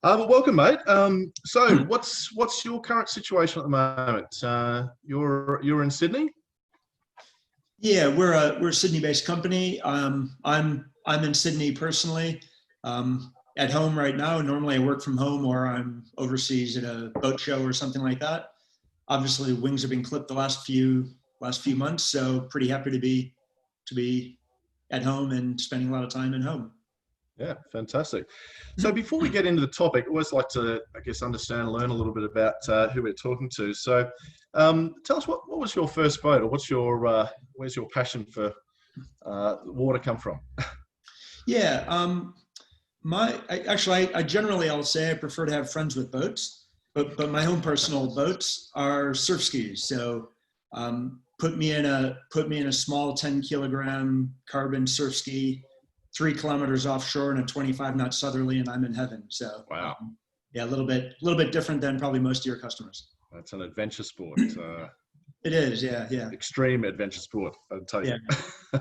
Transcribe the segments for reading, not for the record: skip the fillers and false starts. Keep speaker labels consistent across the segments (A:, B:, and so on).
A: Well, welcome, mate. So, what's your current situation at the moment? You're in Sydney.
B: Yeah, we're a Sydney-based company. I'm in Sydney personally. At home right now. Normally, I work from home, or I'm overseas at a boat show or something like that. Obviously, wings have been clipped the last few months, so pretty happy to be at home and spending a lot of time at home.
A: Yeah, fantastic. So, before we get into the topic, I always like to, I guess, understand and learn a little bit about who we're talking to. So, tell us what was your first boat, or where's your passion for water come from?
B: Yeah, I generally I'll say I prefer to have friends with boats, but my own personal boats are surf skis. So put me in a small 10 kilogram carbon surf ski, 3 kilometers offshore in a 25 knot southerly, and I'm in heaven. So
A: Wow,
B: yeah, a little bit different than probably most of your customers.
A: that's an adventure sport.
B: It is, yeah, yeah,
A: Extreme adventure sport, I'll tell you.
B: yeah.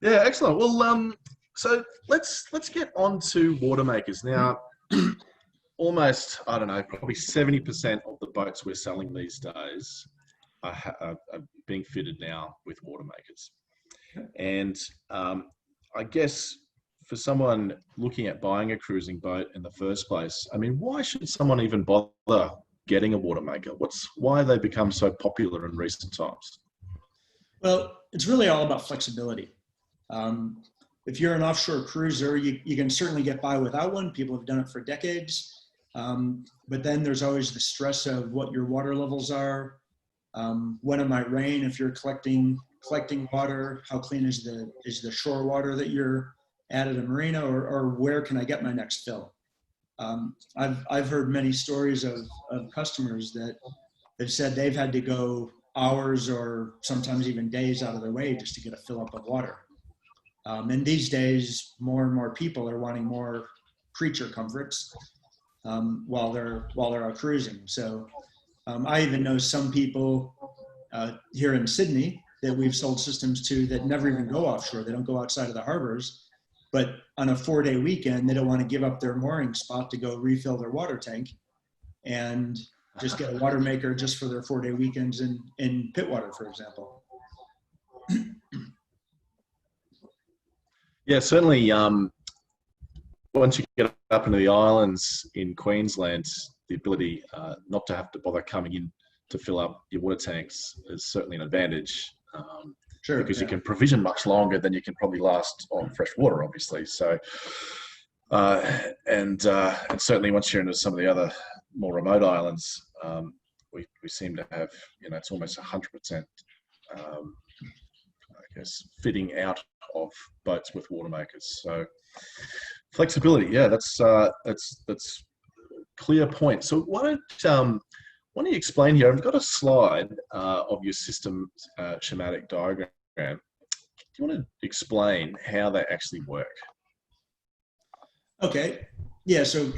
A: Yeah, excellent. Well, so let's get on to watermakers now. Almost, I don't know, probably 70% of the boats we're selling these days are being fitted now with watermakers. And I guess for someone looking at buying a cruising boat in the first place, I mean, why should someone even bother getting a watermaker? Why have they become so popular in recent times?
B: Well, it's really all about flexibility. Um, if you're an offshore cruiser, you can certainly get by without one. People have done it for decades. But then there's always the stress of what your water levels are. When it might rain, if you're collecting water, how clean is the shore water that you're at a marina, or where can I get my next fill? I've heard many stories of customers that have said they've had to go hours or sometimes even days out of their way just to get a fill up of water. And these days, more and more people are wanting more creature comforts while they're out cruising. So I even know some people here in Sydney that we've sold systems to that never even go offshore. They don't go outside of the harbors, but on a 4-day weekend, they don't want to give up their mooring spot to go refill their water tank and just get a water maker just for their 4-day weekends in Pittwater, for example.
A: Yeah, certainly. Once you get up into the islands in Queensland, the ability not to have to bother coming in to fill up your water tanks is certainly an advantage.
B: Sure.
A: Because
B: Yeah.
A: you can provision much longer than you can probably last on fresh water, obviously. So, and certainly once you're into some of the other more remote islands, we seem to have, it's almost 100%, I guess, fitting out of boats with water makers. So flexibility, yeah, that's clear point. So why don't you explain here? I've got a slide of your system schematic diagram. Do you want to explain how they actually work?
B: Okay. Yeah. So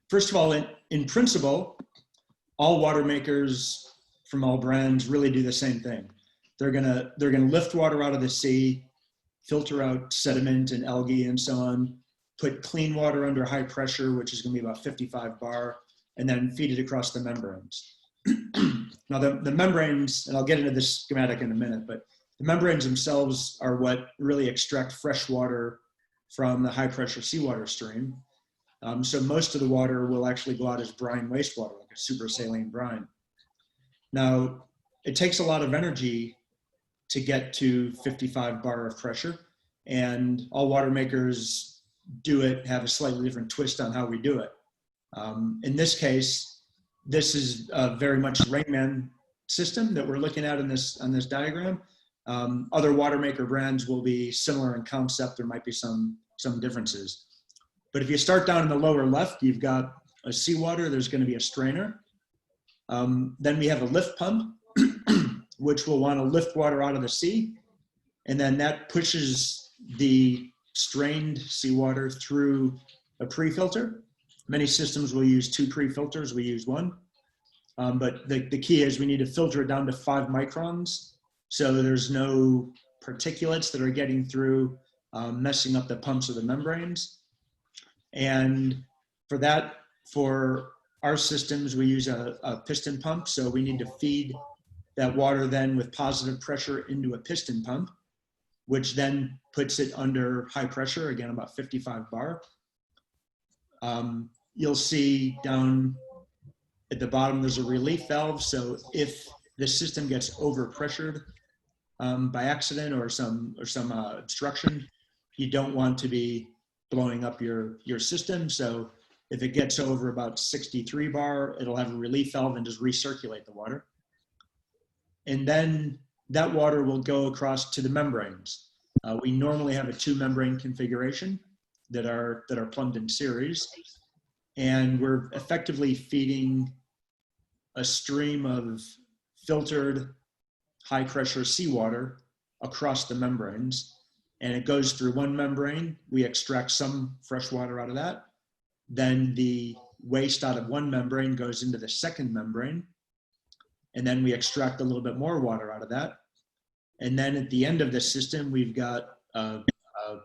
B: first of all, in principle, all water makers from all brands really do the same thing. They're gonna lift water out of the sea, filter out sediment and algae and so on, put clean water under high pressure, which is going to be about 55 bar, and then feed it across the membranes. Now the membranes, and I'll get into this schematic in a minute, but the membranes themselves are what really extract fresh water from the high pressure seawater stream. So most of the water will actually go out as brine wastewater, like a super saline brine. Now, it takes a lot of energy to get to 55 bar of pressure, and all water makers have a slightly different twist on how we do it. In this case, this is very much a Rainman system that we're looking at on this diagram. Other water maker brands will be similar in concept. There might be some differences. But if you start down in the lower left, you've got a seawater, there's going to be a strainer. Then we have a lift pump, which will want to lift water out of the sea. And then that pushes the strained seawater through a pre-filter. Many systems will use 2 pre-filters, we use 1. But the key is we need to filter it down to 5 microns. So there's no particulates that are getting through, messing up the pumps or the membranes. And For that, for our systems, we use a piston pump. So we need to feed that water then with positive pressure into a piston pump, which then puts it under high pressure, again, about 55 bar. You'll see down at the bottom, there's a relief valve. So if the system gets overpressured by accident or some obstruction, you don't want to be blowing up your system. So if it gets over about 63 bar, it'll have a relief valve and just recirculate the water. And then that water will go across to the membranes. We normally have a 2-membrane configuration that are plumbed in series. And we're effectively feeding a stream of filtered high pressure seawater across the membranes. And it goes through one membrane. We extract some fresh water out of that. Then the waste out of one membrane goes into the second membrane. And then we extract a little bit more water out of that. And then at the end of the system, we've got a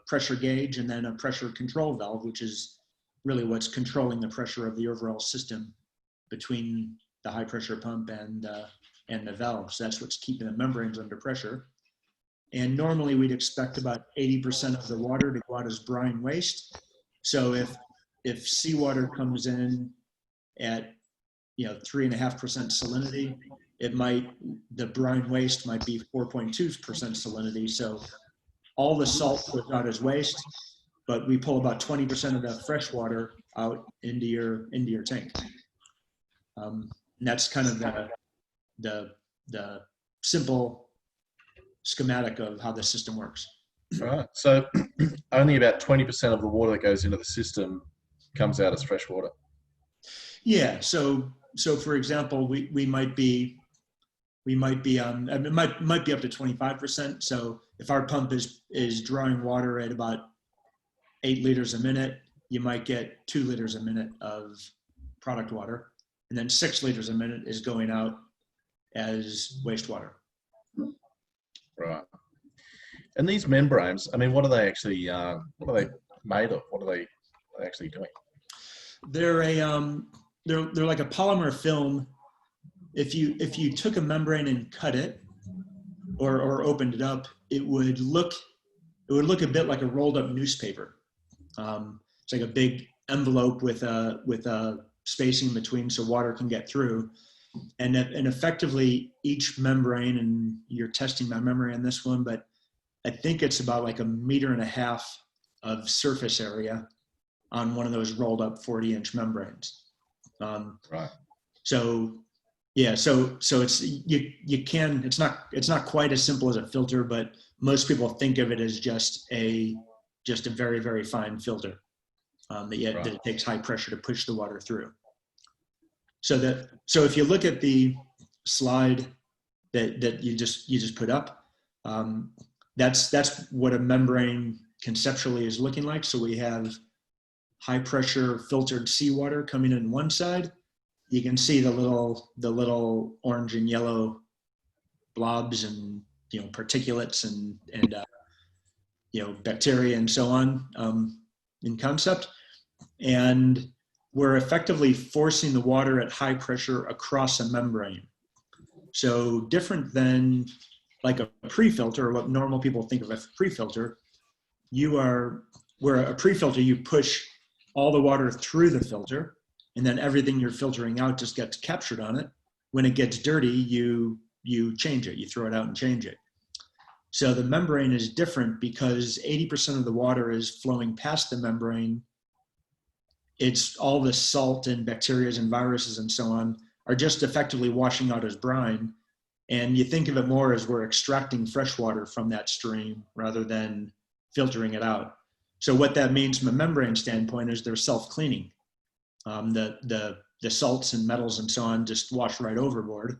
B: pressure gauge and then a pressure control valve, which is really what's controlling the pressure of the overall system between the high pressure pump and the valves. That's what's keeping the membranes under pressure. And normally we'd expect about 80% of the water to go out as brine waste. So if seawater comes in at 3.5% salinity, the brine waste might be 4.2% salinity. So all the salt goes out as waste, but we pull about 20% of that fresh water out into your tank. And that's kind of the simple schematic of how the system works.
A: Right. So only about 20% of the water that goes into the system comes out as fresh water.
B: Yeah. So for example, we might be it might be up to 25%. So if our pump is drawing water at about 8 liters a minute, you might get 2 liters a minute of product water, and then 6 liters a minute is going out as wastewater.
A: Right. And these membranes, I mean, what are they actually made of? What are they actually doing?
B: They're like a polymer film. If you took a membrane and cut it or opened it up, it would look a bit like a rolled up newspaper. It's like a big envelope with a spacing between so water can get through. And effectively each membrane, and you're testing my memory on this one, but I think it's about like 1.5 meters of surface area on one of those rolled up 40-inch membranes.
A: Right.
B: So yeah, so it's it's not quite as simple as a filter, but most people think of it as just a very, very fine filter that it takes high pressure to push the water through. So if you look at the slide that you just put up, that's what a membrane conceptually is looking like. So we have high pressure filtered seawater coming in one side. You can see the little orange and yellow blobs and particulates and bacteria and so on in concept. And we're effectively forcing the water at high pressure across a membrane. So different than like a pre-filter, or what normal people think of as a pre-filter, where a pre-filter, you push all the water through the filter, and then everything you're filtering out just gets captured on it. When it gets dirty, you change it, you throw it out and change it. So the membrane is different because 80% of the water is flowing past the membrane. It's all the salt and bacteria and viruses and so on are just effectively washing out as brine. And you think of it more as we're extracting fresh water from that stream rather than filtering it out. So what that means from a membrane standpoint is they're self-cleaning. The salts and metals and so on just wash right overboard,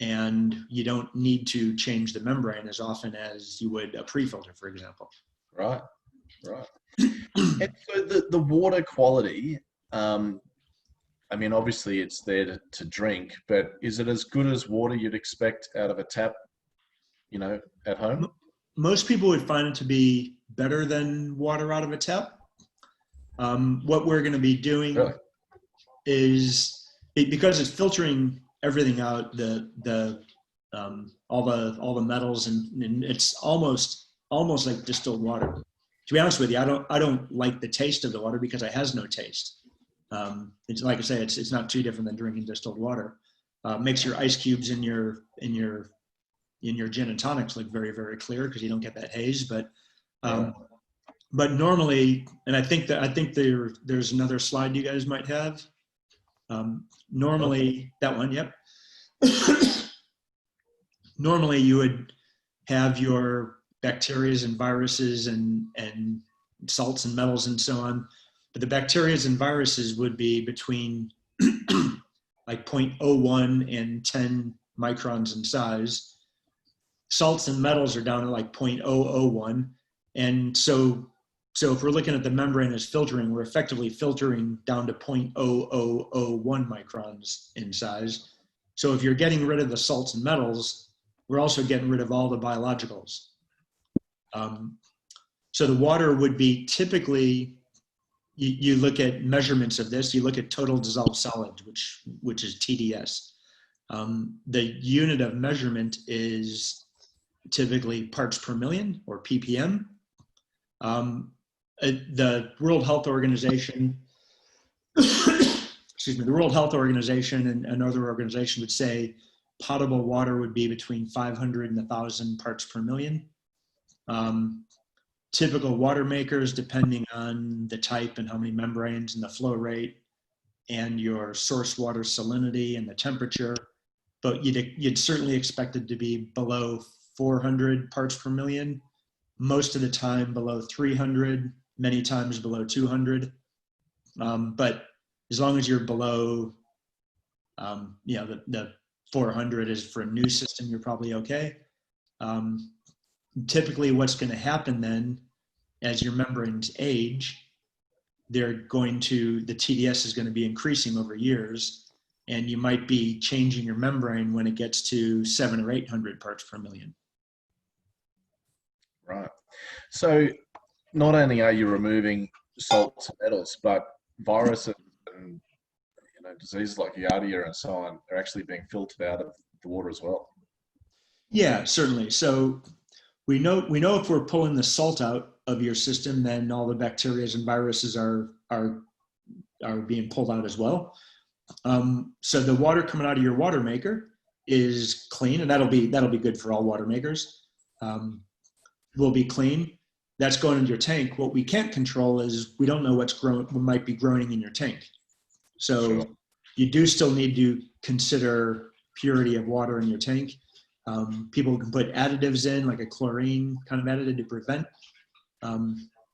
B: and you don't need to change the membrane as often as you would a pre-filter, for example.
A: Right. And so the water quality, I mean, obviously it's there to drink, but is it as good as water you'd expect out of a tap, at home?
B: Most people would find it to be better than water out of a tap. What we're going to be doing
A: Really?
B: is because it's filtering everything out, all the metals, and it's almost like distilled water. To be honest with you, I don't like the taste of the water because it has no taste. It's like I say, it's not too different than drinking distilled water. Makes your ice cubes in your gin and tonics look very, very clear because you don't get that haze. But normally, and I think there's another slide you guys might have. Normally, that one, yep. Normally, you would have your bacteria and viruses and salts and metals and so on. But the bacteria and viruses would be between like 0.01 and 10 microns in size. Salts and metals are down at like 0.001. And so if we're looking at the membrane as filtering, we're effectively filtering down to 0.0001 microns in size. So if you're getting rid of the salts and metals, we're also getting rid of all the biologicals. So the water would be typically, you look at measurements of this, you look at total dissolved solids, which is TDS. The unit of measurement is typically parts per million, or ppm. The World Health Organization, excuse me, the World Health Organization and another organization would say potable water would be between 500 and 1,000 parts per million. Typical water makers, depending on the type and how many membranes and the flow rate and your source water salinity and the temperature, but you'd certainly expect it to be below 400 parts per million, most of the time below 300, many times below 200. But as long as you're below, the 400 is for a new system, you're probably okay. Typically what's going to happen then, as your membranes age, the TDS is going to be increasing over years, and you might be changing your membrane when it gets to 700 or 800 parts per million.
A: Right. So not only are you removing salts and metals, but viruses and diseases like Giardia and so on are actually being filtered out of the water as well.
B: Yeah, certainly. So we know if we're pulling the salt out of your system, then all the bacteria and viruses are being pulled out as well. So the water coming out of your water maker is clean, and that'll be good for all water makers. Will be clean. That's going into your tank. What we can't control is we don't know what might be growing in your tank. So
A: Sure.
B: You do still need to consider purity of water in your tank. People can put additives in, like a chlorine kind of additive, to prevent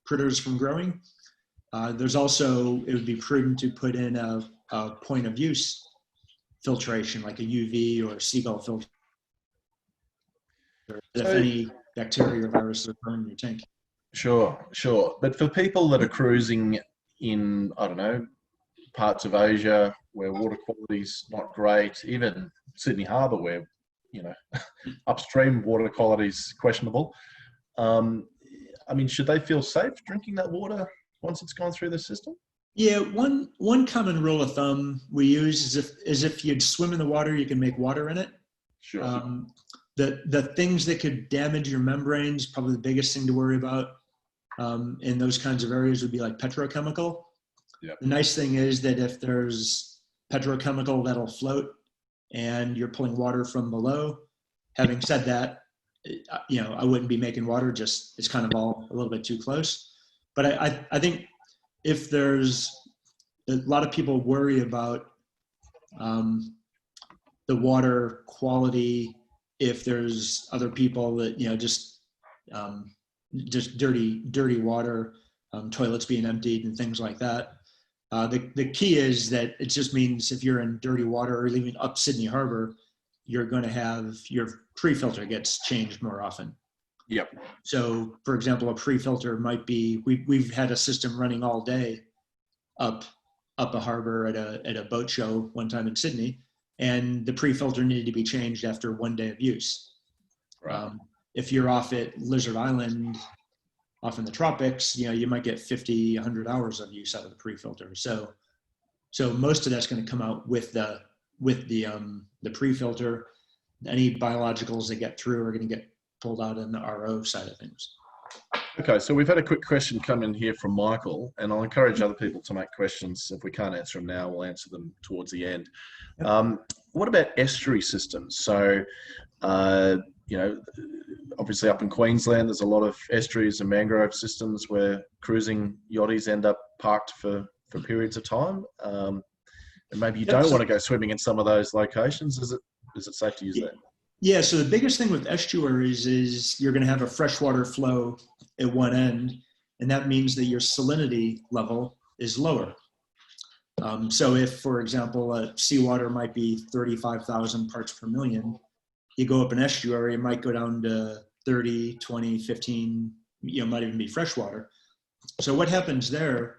B: critters from growing. There's also, it would be prudent to put in a point of use filtration, like a UV or a seagull filter, if any bacteria or viruses are growing in your tank.
A: Sure. But for people that are cruising in, I don't know, parts of Asia where water quality is not great, even Sydney Harbour where, upstream water quality is questionable. Should they feel safe drinking that water once it's gone through the system?
B: Yeah, one common rule of thumb we use is if you'd swim in the water, you can make water in it.
A: Sure.
B: The things that could damage your membranes, probably the biggest thing to worry about in those kinds of areas would be like petrochemical.
A: Yep.
B: The nice thing is that if there's petrochemical that'll float and you're pulling water from below, having said that, I wouldn't be making water, just it's kind of all a little bit too close. But I think if there's a lot of people worry about the water quality, if there's other people that, just dirty water, toilets being emptied and things like that. The key is that it just means if you're in dirty water or leaving up Sydney Harbor, you're going to have your pre-filter gets changed more often.
A: Yep.
B: So, for example, a pre-filter might be, we've had a system running all day up a harbor at a boat show one time in Sydney, and the pre-filter needed to be changed after 1 day of use.
A: Right.
B: If you're off at Lizard Island, off in the tropics, you might get 50, 100 hours of use out of the pre-filter. So most of that's going to come out with the pre-filter. Any biologicals that get through are going to get pulled out in the RO side of things.
A: Okay, so we've had a quick question come in here from Michael, and I'll encourage other people to make questions. If we can't answer them now, we'll answer them towards the end. Yep. What about estuary systems? So, obviously up in Queensland, there's a lot of estuaries and mangrove systems where cruising yachties end up parked for periods of time. And maybe you don't want to go swimming in some of those locations. Is it safe to use that?
B: Yeah, so the biggest thing with estuaries is you're going to have a freshwater flow at one end, and that means that your salinity level is lower. So if, for example, seawater might be 35,000 parts per million, you go up an estuary, it might go down to 30, 20, 15, might even be freshwater. So what happens there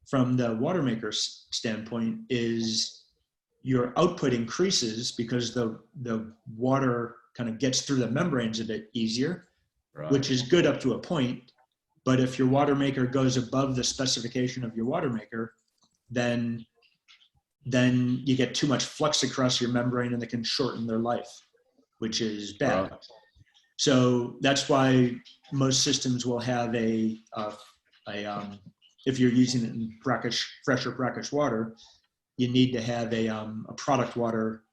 B: from the watermaker standpoint is your output increases because the water kind of gets through the membranes a bit easier, right, which is good up to a point. But if your watermaker goes above the specification of your watermaker, then you get too much flux across your membrane and it can shorten their life, which is bad. Right. So that's why most systems will have if you're using it in fresh or brackish water, you need to have a product water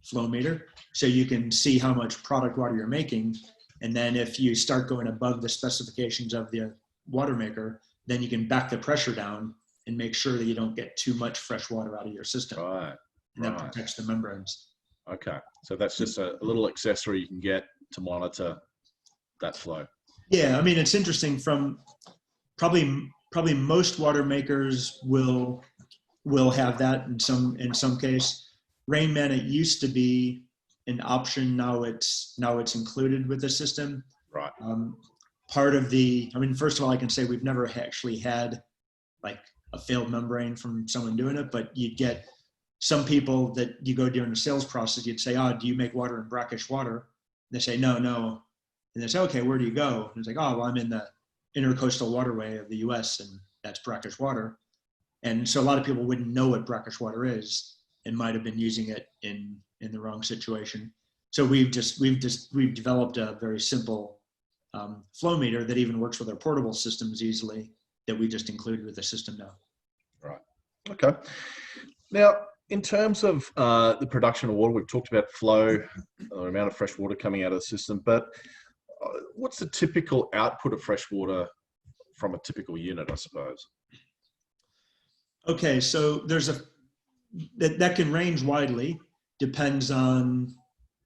B: flow meter so you can see how much product water you're making. And then if you start going above the specifications of the watermaker, then you can back the pressure down and make sure that you don't get too much fresh water out of your system.
A: Right.
B: And that protects the membranes.
A: Okay. So that's just a little accessory you can get to monitor that flow.
B: Yeah. I mean, it's interesting from probably most watermakers will have that in some case. Rainman, it used to be an option. Now it's included with the system.
A: Right.
B: First of all, I can say we've never actually had like a failed membrane from someone doing it, but you'd get some people that you go during the sales process, you'd say, do you make water in brackish water? They say, no. And they say, okay, where do you go? And it's like, well, I'm in the intercoastal waterway of the US and that's brackish water. And so a lot of people wouldn't know what brackish water is and might have been using it in the wrong situation. So we've developed a very simple flow meter that even works with our portable systems easily that we just included with the system now.
A: Right. Okay. Now, in terms of the production of water, we've talked about flow, the amount of fresh water coming out of the system, but what's the typical output of fresh water from a typical unit, I suppose?
B: Okay, so that can range widely, depends on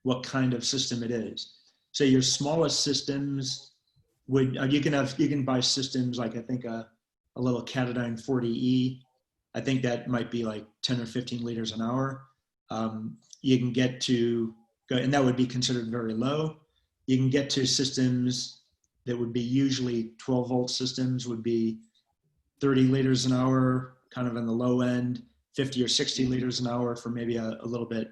B: what kind of system it is. So your smallest systems you can buy systems like I think a little Catadyne 40E. I think that might be like 10 or 15 liters an hour. You can get to, and that would be considered very low. You can get to systems that would be usually 12 volt systems would be 30 liters an hour, kind of in the low end, 50 or 60 liters an hour for maybe a little bit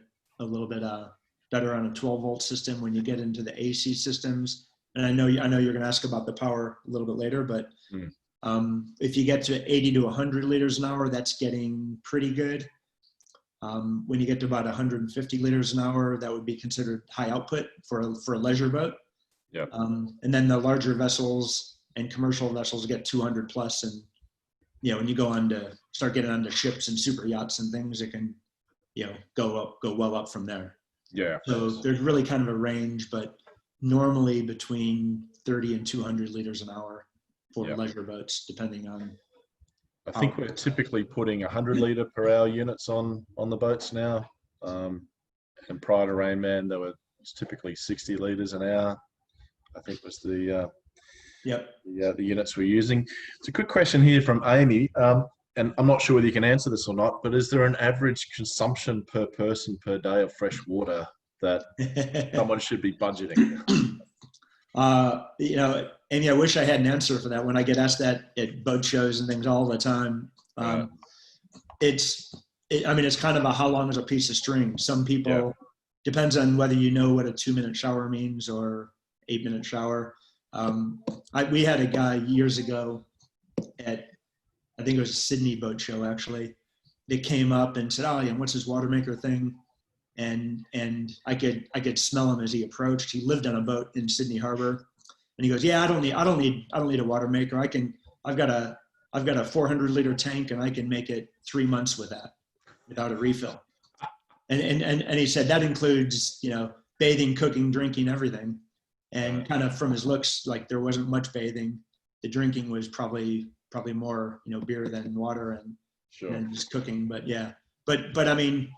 B: better on a 12 volt system. When you get into the AC systems, and I know you're going to ask about the power a little bit later, but if you get to 80 to 100 liters an hour, that's getting pretty good. When you get to about 150 liters an hour, that would be considered high output for a leisure boat.
A: Yeah.
B: And then the larger vessels and commercial vessels get 200 plus, and when you start getting onto ships and super yachts and things, it can go well up from there.
A: Yeah.
B: So there's really kind of a range, but normally between 30 and 200 liters an hour for leisure boats, depending on.
A: I think we're typically putting 100 litre per hour units on the boats now. And prior to Rainman, there was typically 60 litres an hour, I think was the units we're using. It's a good question here from Amy. And I'm not sure whether you can answer this or not, but is there an average consumption per person per day of fresh water that someone should be budgeting?
B: Amy, I wish I had an answer for that. When I get asked that at boat shows and things all the time, it's kind of a how long is a piece of string. Some people, depends on whether you know what a 2-minute shower means or 8-minute shower. We had a guy years ago at, I think it was a Sydney boat show actually, that came up and said, "Oh, yeah, what's this watermaker thing?" And I could smell him as he approached. He lived on a boat in Sydney Harbor, and he goes, "Yeah, I don't need a watermaker. I've got a 400-liter tank, and I can make it 3 months with that without a refill." And he said that includes, bathing, cooking, drinking, everything. And kind of from his looks, like there wasn't much bathing. The drinking was probably more, beer than water and just cooking. But yeah, but I mean,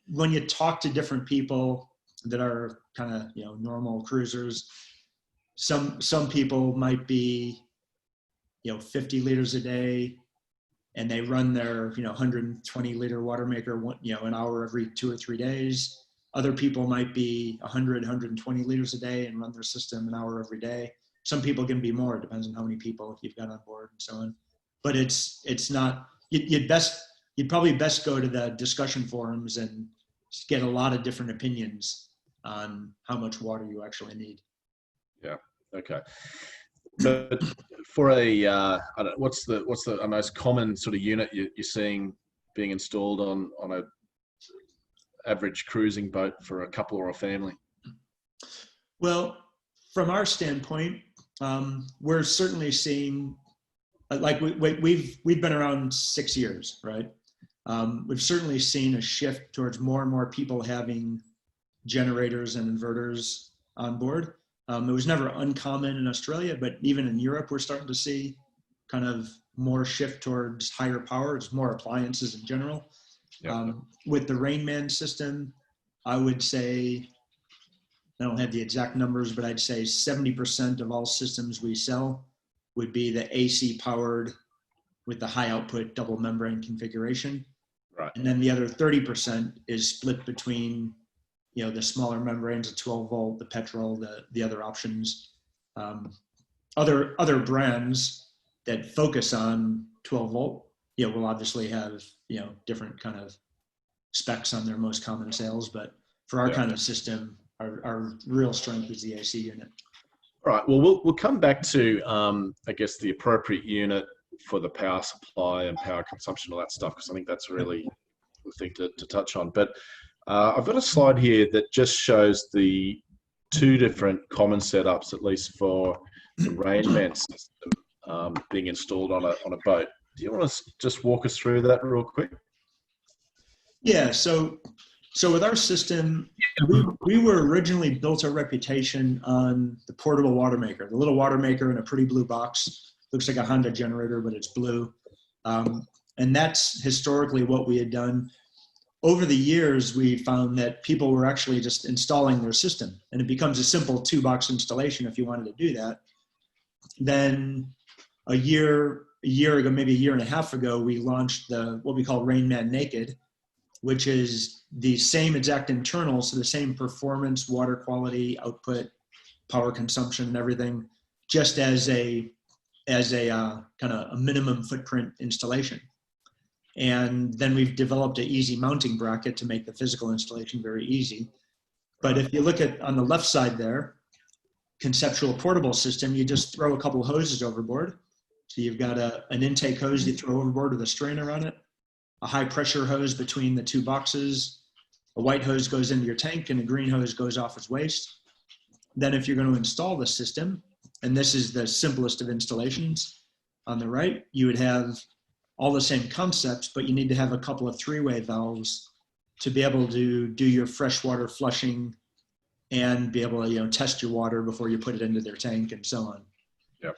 B: when you talk to different people that are kind of, normal cruisers, some people might be, 50 liters a day, and they run their 120-liter watermaker an hour every 2 or 3 days. Other people might be 120 liters a day and run their system an hour every day. Some people can be more. It depends on how many people you've got on board and so on. But it's not. You'd probably best go to the discussion forums and get a lot of different opinions on how much water you actually need.
A: Yeah. Okay. But for I don't know, what's the most common sort of unit you're seeing being installed on a average cruising boat for a couple or a family?
B: Well, from our standpoint, we're certainly seeing, like we've been around 6 years, right? We've certainly seen a shift towards more and more people having generators and inverters on board. It was never uncommon in Australia, but even in Europe, we're starting to see kind of more shift towards higher power. It's more appliances in general. Yep. With the Rainman system, I would say, I don't have the exact numbers, but I'd say 70% of all systems we sell would be the AC powered with the high output double membrane configuration. Right. And then the other 30% is split between, the smaller membranes, the 12 volt, the petrol, the other options. Other brands that focus on 12 volt, will obviously have, different kind of specs on their most common sales. But for our kind of system, our real strength is the AC unit.
A: All right. Well, we'll come back to, I guess, the appropriate unit for the power supply and power consumption, all that stuff, because I think that's really the thing to touch on. But I've got a slide here that just shows the 2 different common setups, at least for the Rainman system being installed on a boat. Do you want to just walk us through that real quick?
B: Yeah. So with our system, we were originally built our reputation on the portable watermaker, the little watermaker in a pretty blue box. Looks like a Honda generator, but it's blue. And that's historically what we had done. Over the years, we found that people were actually just installing their system, and it becomes a simple 2-box installation if you wanted to do that. Then a year ago, maybe a year and a half ago, we launched what we call Rainman Naked, which is the same exact internals, so the same performance, water quality, output, power consumption, and everything, just as a kind of a minimum footprint installation. And then we've developed an easy mounting bracket to make the physical installation very easy. But if you look at on the left side there, conceptual portable system, you just throw a couple of hoses overboard. So you've got an intake hose you throw overboard with a strainer on it, a high pressure hose between the 2 boxes, a white hose goes into your tank, and a green hose goes off as waste. Then if you're going to install the system, and this is the simplest of installations, on the right, you would have all the same concepts, but you need to have a couple of 3-way valves to be able to do your freshwater flushing and be able to test your water before you put it into their tank and so on. Yep.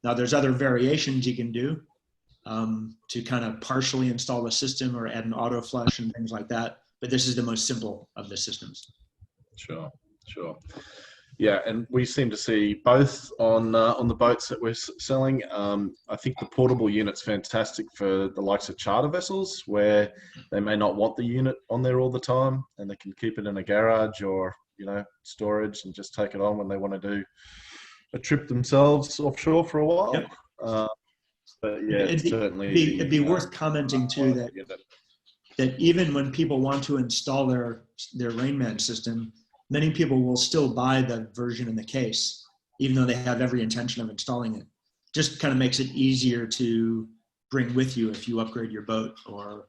B: Now there's other variations you can do to kind of partially install the system or add an auto flush and things like that. But this is the most simple of the systems.
A: Sure. Yeah, and we seem to see both on the boats that we're selling. I think the portable unit's fantastic for the likes of charter vessels, where they may not want the unit on there all the time, and they can keep it in a garage or storage and just take it on when they want to do a trip themselves offshore for a while. Yep. But yeah,
B: it'd be worth commenting too that even when people want to install their Rainman system, many people will still buy the version in the case. even though they have every intention of installing it. Just kind of makes it easier to bring with you if you upgrade your boat or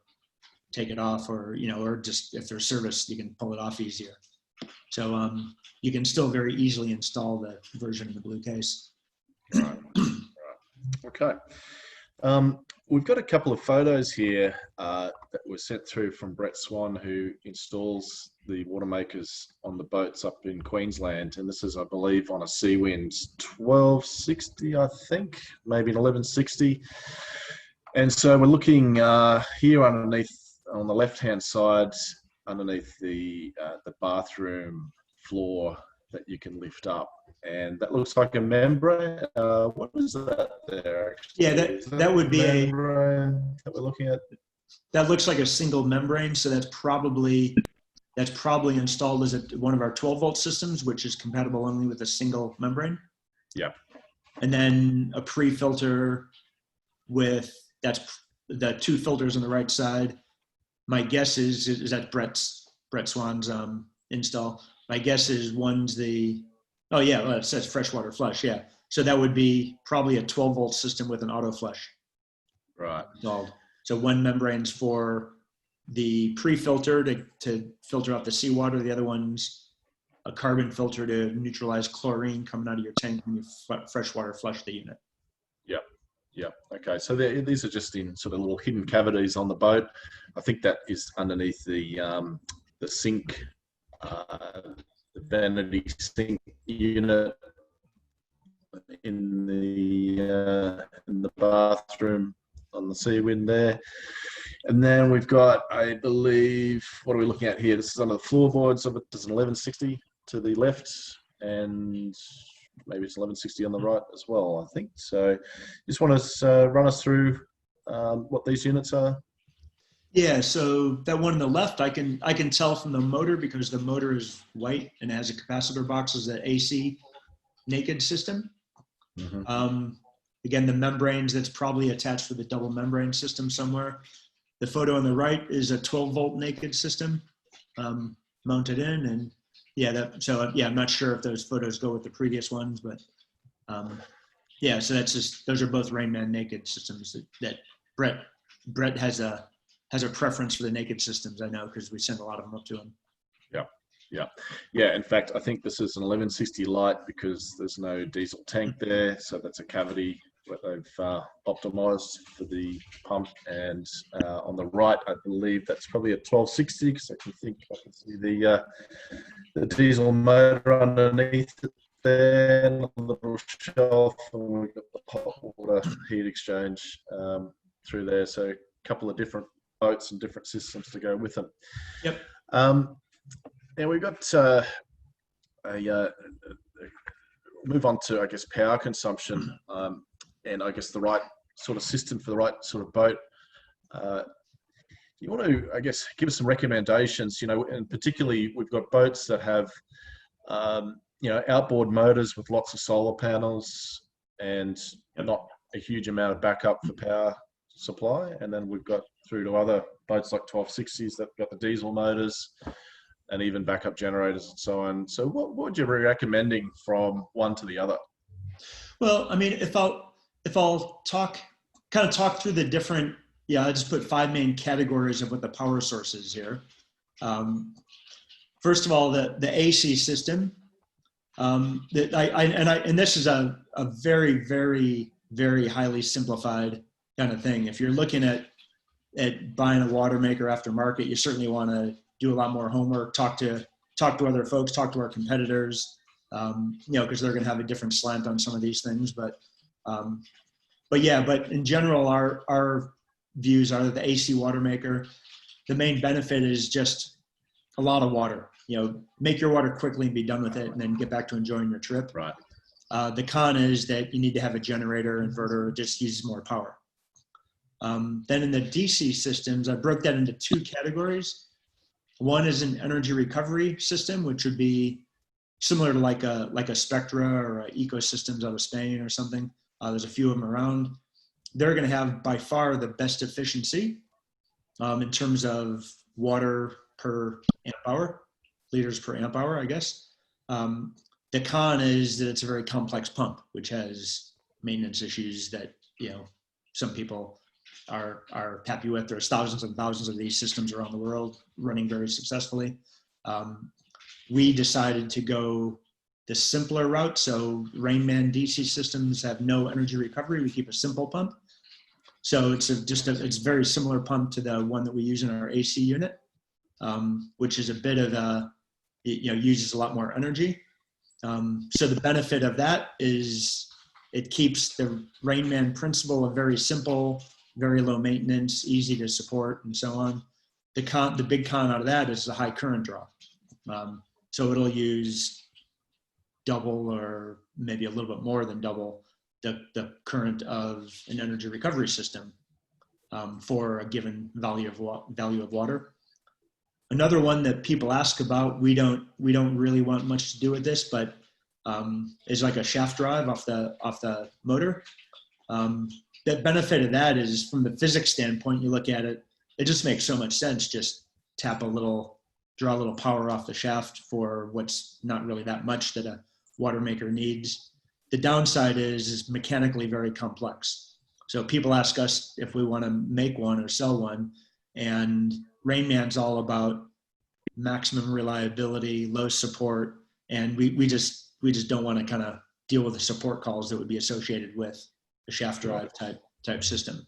B: take it off, or, you know, or just if there's service, you can pull it off easier. So you can still very easily install the version in the blue case.
A: Right. Okay. We've got a couple of photos here that were sent through from Brett Swan, who installs the watermakers on the boats up in Queensland. And this is, I believe, on a Seawind 1260, I think, maybe an 1160. And so we're looking here underneath, on the left-hand side, underneath the bathroom floor that you can lift up. And that looks like a membrane. What is that there? Actually?
B: Yeah, that would be a
A: membrane that we're looking at.
B: That looks like a single membrane, so that's probably installed as one of our 12-volt systems, which is compatible only with a single membrane.
A: Yeah. And
B: then a pre-filter that's the 2 filters on the right side. My guess is that Brett Swan's install. My guess is one's it says freshwater flush. Yeah. So that would be probably a 12-volt system with an auto flush.
A: Right.
B: Installed. So one membrane's for the pre-filter to filter out the seawater. The other one's a carbon filter to neutralize chlorine coming out of your tank when you freshwater flush the unit.
A: Yep. Yep. Okay. So these are just in sort of little hidden cavities on the boat. I think that is underneath the sink, the vanity sink unit in the bathroom on the Seawind there. And then we've got, I believe, what are we looking at here? This is under the floorboards of it. There's an 1160 to the left, and maybe it's 1160 on the right as well, I think. So just want to run us through what these units are.
B: Yeah, so that one on the left, I can tell from the motor, because the motor is white and has a capacitor box, is the AC naked system. Mm-hmm. Again, the membranes, that's probably attached with a double membrane system somewhere. The photo on the right is a 12-volt naked system mounted in, and I'm not sure if those photos go with the previous ones, but so that's just, those are both Rainman naked systems that Brett has a preference for the naked systems, I know, because we send a lot of them up to him.
A: Yeah. In fact, I think this is an 1160 light because there's no diesel tank there, so that's a cavity that they've optimized for the pump. And on the right, I believe that's probably a 1260, because I can see the diesel motor underneath it there, and a little shelf, and we've got the hot water heat exchange through there. So a couple of different boats and different systems to go with them.
B: Yep.
A: Now we've got move on to, I guess, power consumption, and I guess the right sort of system for the right sort of boat. You want to, I guess, give us some recommendations, and particularly we've got boats that have, outboard motors with lots of solar panels and not a huge amount of backup for power supply. And then we've got through to other boats like 1260s that got the diesel motors and even backup generators and so on. So what would you be recommending from one to the other?
B: Well, I mean, if I'll talk through the different, I just put 5 main categories of what the power source is here. First of all, the AC system. And this is a very, very, very highly simplified kind of thing. If you're looking at buying a watermaker aftermarket, you certainly want to do a lot more homework, talk to other folks, talk to our competitors, because they're going to have a different slant on some of these things. But in general, our views are that the AC watermaker, the main benefit is just a lot of water. Make your water quickly and be done with it, and then get back to enjoying your trip.
A: Right.
B: The con is that you need to have a generator, inverter, it just uses more power. Then in the DC systems, I broke that into 2 categories. One is an energy recovery system, which would be similar to like a Spectra or a Ecosystems out of Spain or something. There's a few of them around. They're going to have by far the best efficiency in terms of water per amp hour, liters per amp hour, I guess. The con is that it's a very complex pump, which has maintenance issues that, some people are happy with. There's thousands and thousands of these systems around the world running very successfully. We decided to go the simpler route. So Rainman DC systems have no energy recovery. We keep a simple pump. So it's it's very similar pump to the one that we use in our AC unit, which is a bit of uses a lot more energy. So the benefit of that is it keeps the Rainman principle of very simple, very low maintenance, easy to support, and so on. The big con out of that is the high current draw. So it'll use double or maybe a little bit more than double the current of an energy recovery system for a given value of water. Another one that people ask about, we don't really want much to do with this, but is like a shaft drive off the motor. The benefit of that is, from the physics standpoint, you look at it, it just makes so much sense. Just draw a little power off the shaft for what's not really that much that a water maker needs. The downside is mechanically very complex. So people ask us if we want to make one or sell one, and Rainman's all about maximum reliability, low support, and we just don't want to kind of deal with the support calls that would be associated with a shaft drive type system.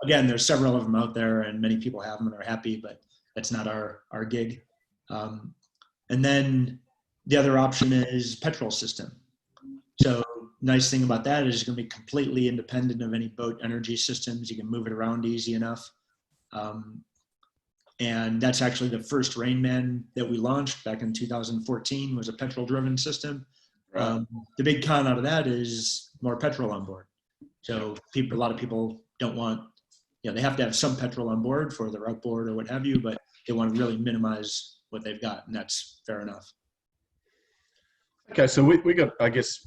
B: Again, there's several of them out there, and many people have them and are happy, but that's not our gig. And then the other option is petrol system. So nice thing about that is it's going to be completely independent of any boat energy systems. You can move it around easy enough. And that's actually the first Rainman that we launched back in 2014 was a petrol driven system. Right. The big con out of that is more petrol on board. So a lot of people don't want, they have to have some petrol on board for their outboard or what have you, but they want to really minimize what they've got, and that's fair enough.
A: Okay, so we got, I guess,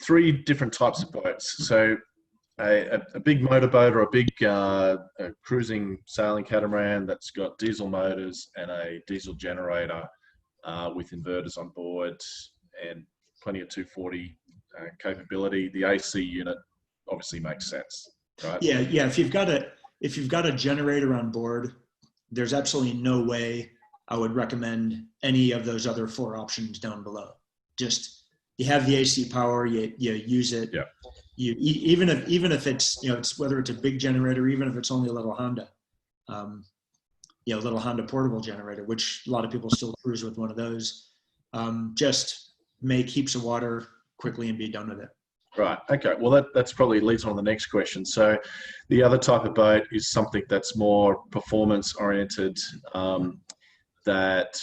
A: three different types of boats. So a big motorboat or a big a cruising sailing catamaran that's got diesel motors and a diesel generator with inverters on board and plenty of 240 capability. The AC unit obviously makes sense, right?
B: Yeah. If you've got a generator on board, there's absolutely no way I would recommend any of those other four options down below. Just, you have the AC power, you use it.
A: Yeah.
B: Even if it's, it's whether it's a big generator, even if it's only a little Honda, little Honda portable generator, which a lot of people still cruise with one of those, just make heaps of water quickly and be done with it.
A: Right. Okay. Well, that's probably leads on to the next question. So the other type of boat is something that's more performance oriented, that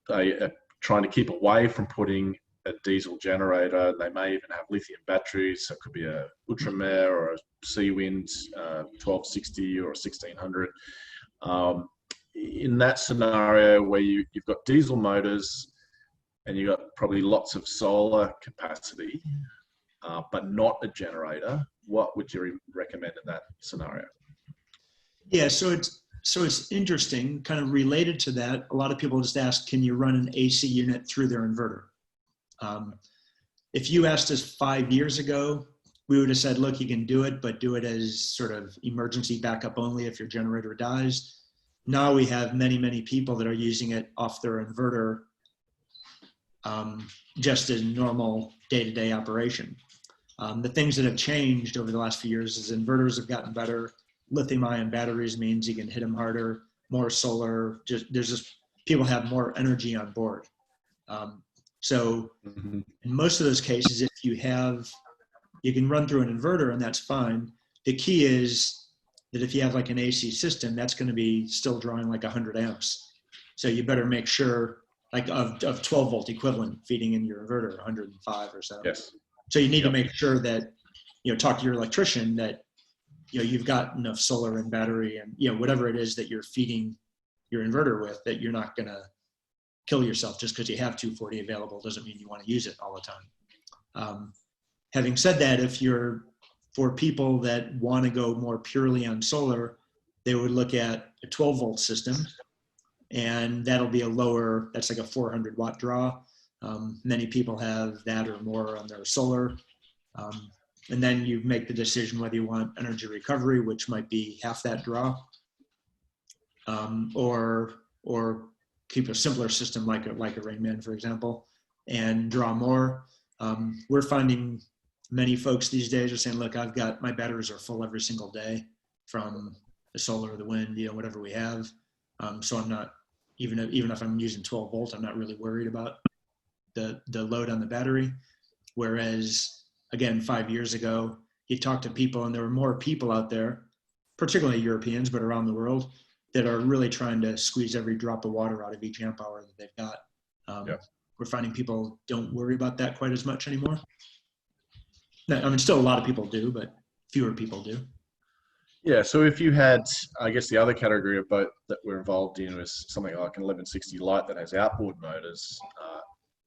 A: they are trying to keep away from putting a diesel generator. They may even have lithium batteries. So it could be a Ultramare or a Seawind 1260 or a 1600. In that scenario where you've got diesel motors and you've got probably lots of solar capacity, but not a generator, what would you recommend in that scenario?
B: Yeah, so it's interesting, kind of related to that. A lot of people just ask, can you run an AC unit through their inverter? If you asked us 5 years ago, we would have said, look, you can do it, but do it as sort of emergency backup only if your generator dies. Now we have many, many people that are using it off their inverter, just as normal day-to-day operation. The things that have changed over the last few years is inverters have gotten better. Lithium-ion batteries means you can hit them harder, more solar. People have more energy on board. So in most of those cases, if you can run through an inverter and that's fine. The key is that if you have like an AC system, that's going to be still drawing like 100 amps. So you better make sure like of 12 volt equivalent feeding in your inverter, 105 or so.
A: Yes.
B: So you need to make sure that, talk to your electrician that, you've got enough solar and battery and, whatever it is that you're feeding your inverter with, that you're not going to kill yourself just because you have 240 available doesn't mean you want to use it all the time. Having said that, for people that want to go more purely on solar, they would look at a 12 volt system, and that'll be that's like a 400 watt draw. Many people have that or more on their solar. And then you make the decision whether you want energy recovery, which might be half that draw, or keep a simpler system like a Rainman, for example, and draw more. We're finding many folks these days are saying, look, my batteries are full every single day from the solar or the wind, whatever we have. So I'm not, even if I'm using 12 volt, I'm not really worried about the load on the battery. Whereas, again, 5 years ago, you talk to people and there were more people out there, particularly Europeans, but around the world, that are really trying to squeeze every drop of water out of each amp hour that they've got. We're finding people don't worry about that quite as much anymore. I mean, still a lot of people do, but fewer people do.
A: Yeah, so if you had, I guess the other category of boat that we're involved in is something like an 1160 Lite that has outboard motors,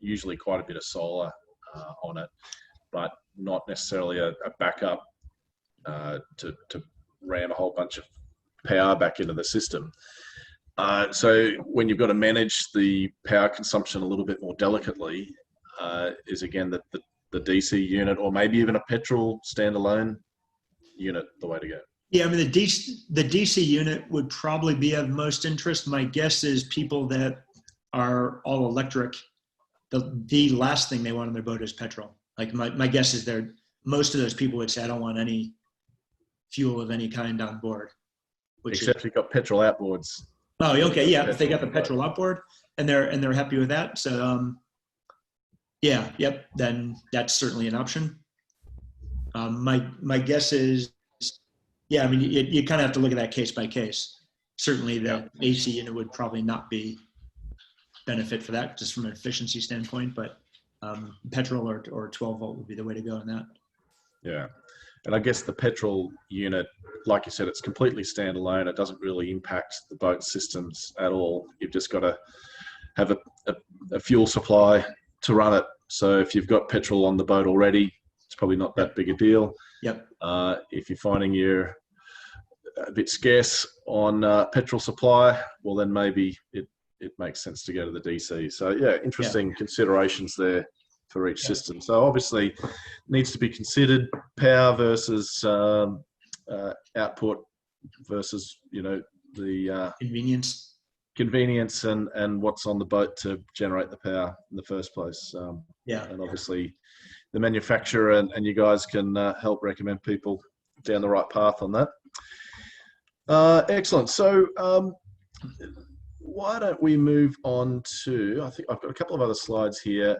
A: usually quite a bit of solar on it, but not necessarily a backup to ram a whole bunch of power back into the system. So when you've got to manage the power consumption a little bit more delicately, is again the DC unit, or maybe even a petrol standalone unit, the way to go.
B: Yeah, I mean, the DC unit would probably be of most interest. My guess is people that are all electric, the last thing they want on their boat is petrol. Like my guess is most of those people would say, I don't want any fuel of any kind on board.
A: Except you've got petrol outboards.
B: Oh, okay, yeah. If they got the petrol outboard and they're happy with that, so then that's certainly an option. My guess is, yeah, I mean, you kind of have to look at that case by case. Certainly, the AC unit would probably not be benefit for that, just from an efficiency standpoint. But petrol or 12 volt would be the way to go in that. Yeah.
A: And I guess the petrol unit, like you said, it's completely standalone. It doesn't really impact the boat systems at all. You've just got to have a fuel supply to run it. So if you've got petrol on the boat already, it's probably not that big a deal.
B: Yep.
A: If you're finding you're a bit scarce on petrol supply, well, then maybe it makes sense to go to the DC. So yeah, interesting considerations there for each system. So obviously needs to be considered power versus output versus, the convenience and what's on the boat to generate the power in the first place. And obviously the manufacturer and you guys can help recommend people down the right path on that. Excellent. So why don't we move on to, I think I've got a couple of other slides here.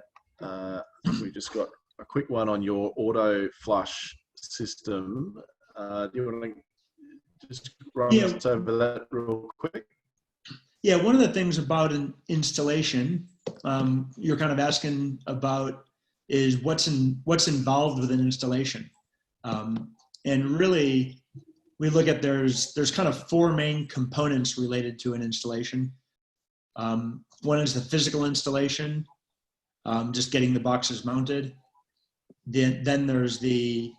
A: We've just got a quick one on your auto flush system. Do you want to just run us over that real quick?
B: Yeah, one of the things about an installation, you're kind of asking about is what's involved with an installation. And really, we look at there's kind of four main components related to an installation. One is the physical installation, just getting the boxes mounted. Then there's you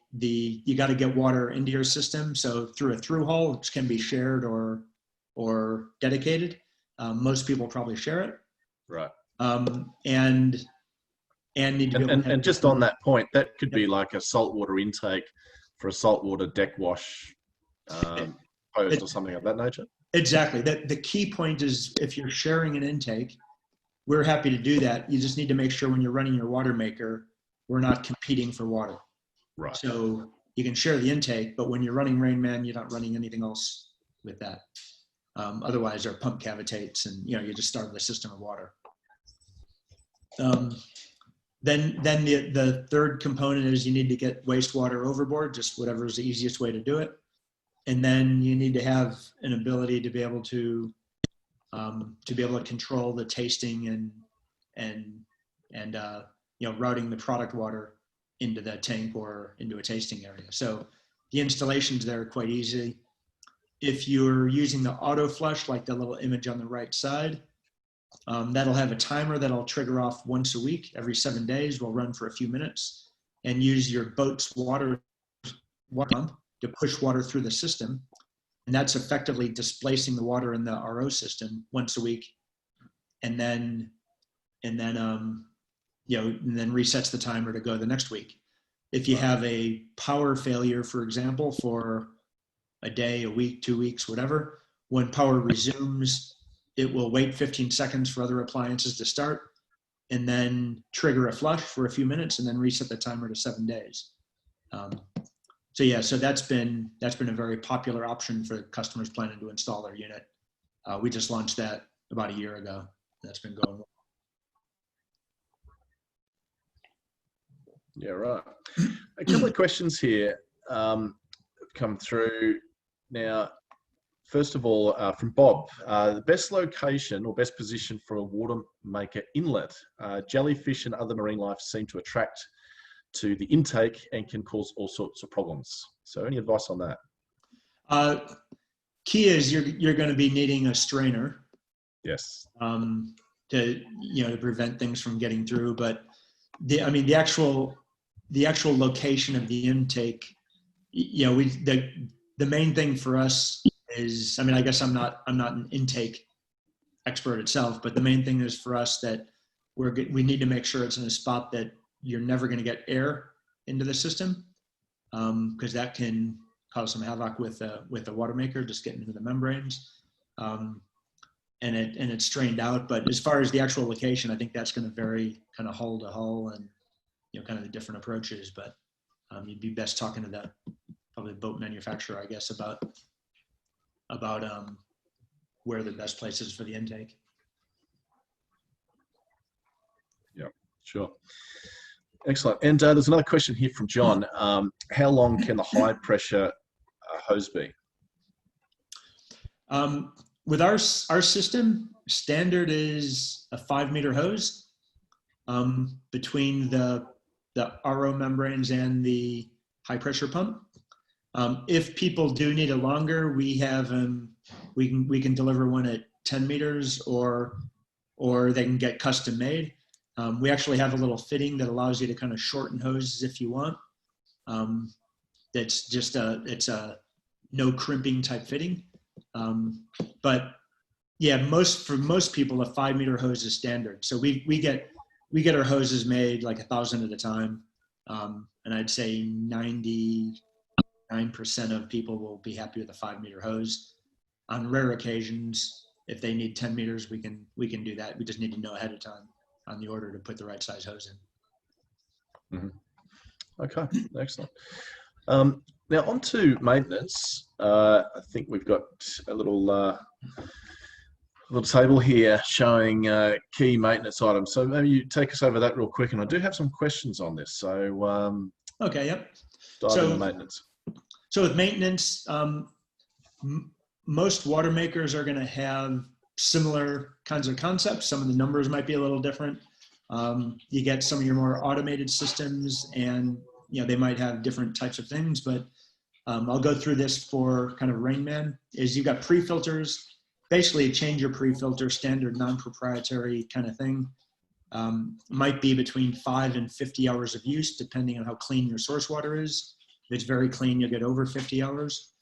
B: got to get water into your system. So through a through hole, which can be shared or dedicated. Most people probably share it.
A: Right.
B: And need to be able to
A: and just on that point, that could be like a saltwater intake for a saltwater deck wash post or something of that nature.
B: Exactly. The key point is if you're sharing an intake, we're happy to do that. You just need to make sure when you're running your water maker, we're not competing for water.
A: Right.
B: So you can share the intake, but when you're running Rainman, you're not running anything else with that. Otherwise, our pump cavitates, and you just starve the system of water. Then the third component is you need to get wastewater overboard, just whatever is the easiest way to do it. And then you need to have an ability to be able to control the tasting and routing the product water into the tank or into a tasting area. So the installations there are quite easy. If you're using the auto flush, like the little image on the right side, that'll have a timer that'll trigger off once a week. Every 7 days, will run for a few minutes and use your boat's water pump to push water through the system. And that's effectively displacing the water in the RO system once a week. And then and then resets the timer to go the next week. If you have a power failure, for example, for a day, a week, 2 weeks, whatever, when power resumes, it will wait 15 seconds for other appliances to start and then trigger a flush for a few minutes and then reset the timer to 7 days. So that's been a very popular option for customers planning to install their unit. We just launched that about a year ago. That's been going well.
A: Yeah, right. A couple of questions here have come through. Now, first of all, from Bob, the best location or best position for a water maker inlet. Jellyfish and other marine life seem to attract to the intake and can cause all sorts of problems. So any advice on that?
B: Key is you're going to be needing a strainer.
A: Yes.
B: To prevent things from getting through. But the actual location of the intake, the main thing for us is, I guess I'm not an intake expert itself, but the main thing is for us that we need to make sure it's in a spot that you're never going to get air into the system, because that can cause some havoc with the water maker, just getting into the membranes, and it's strained out. But as far as the actual location, I think that's going to vary kind of hull to hull and kind of the different approaches. But you'd be best talking to probably the boat manufacturer, I guess, about where the best place is for the intake.
A: Yeah, sure. Excellent. And there's another question here from John. How long can the high pressure hose be?
B: With our system, standard is a 5-meter hose between the RO membranes and the high pressure pump. If people do need it longer, we can deliver one at 10 meters or they can get custom made. We actually have a little fitting that allows you to kind of shorten hoses if you want. That's just it's a no crimping type fitting. But yeah, for most people, a 5-meter hose is standard. So we get our hoses made like 1,000 at a time. And I'd say 99% of people will be happy with a 5-meter hose. On rare occasions, if they need 10 meters, we can do that. We just need to know ahead of time on the order to put the right size hose in.
A: Mm-hmm. Okay, excellent. Now on to maintenance. I think we've got a little table here showing key maintenance items. So maybe you take us over that real quick, and I do have some questions on this. So
B: okay, yep.
A: Dive into maintenance.
B: So with maintenance, most water makers are going to have similar kinds of concepts. Some of the numbers might be a little different. You get some of your more automated systems, and they might have different types of things. But I'll go through this for kind of Rainman. Is you've got pre-filters. Basically, change your pre-filter, standard non-proprietary kind of thing. Might be between 5 and 50 hours of use, depending on how clean your source water is. If it's very clean, you'll get over 50 hours.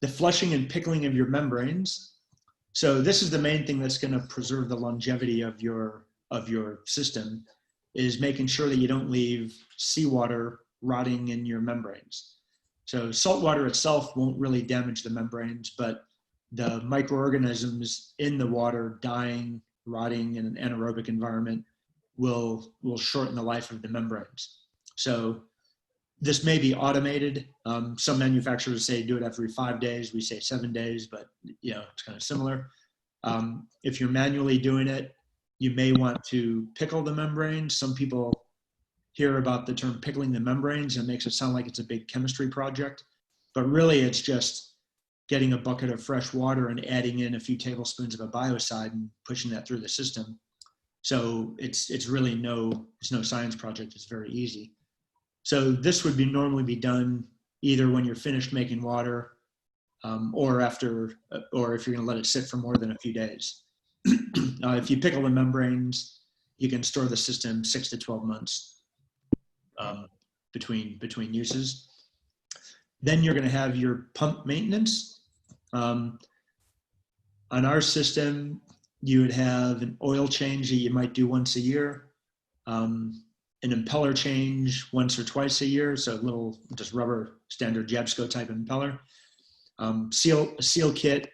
B: The flushing and pickling of your membranes. So this is the main thing that's going to preserve the longevity of your system, is making sure that you don't leave seawater rotting in your membranes. So salt water itself won't really damage the membranes, but the microorganisms in the water dying, rotting in an anaerobic environment will shorten the life of the membranes. So this may be automated. Some manufacturers say do it every 5 days. We say 7 days, but it's kind of similar. If you're manually doing it, you may want to pickle the membranes. Some people hear about the term pickling the membranes and it makes it sound like it's a big chemistry project, but really it's just getting a bucket of fresh water and adding in a few tablespoons of a biocide and pushing that through the system. So it's really no science project. It's very easy. So this would normally be done either when you're finished making water, or if you're going to let it sit for more than a few days. If you pickle the membranes, you can store the system 6 to 12 months between uses. Then you're going to have your pump maintenance. On our system, You would have an oil change that you might do once a year, an impeller change once or twice a year, so a little just rubber standard Jabsco type impeller. Seal kit,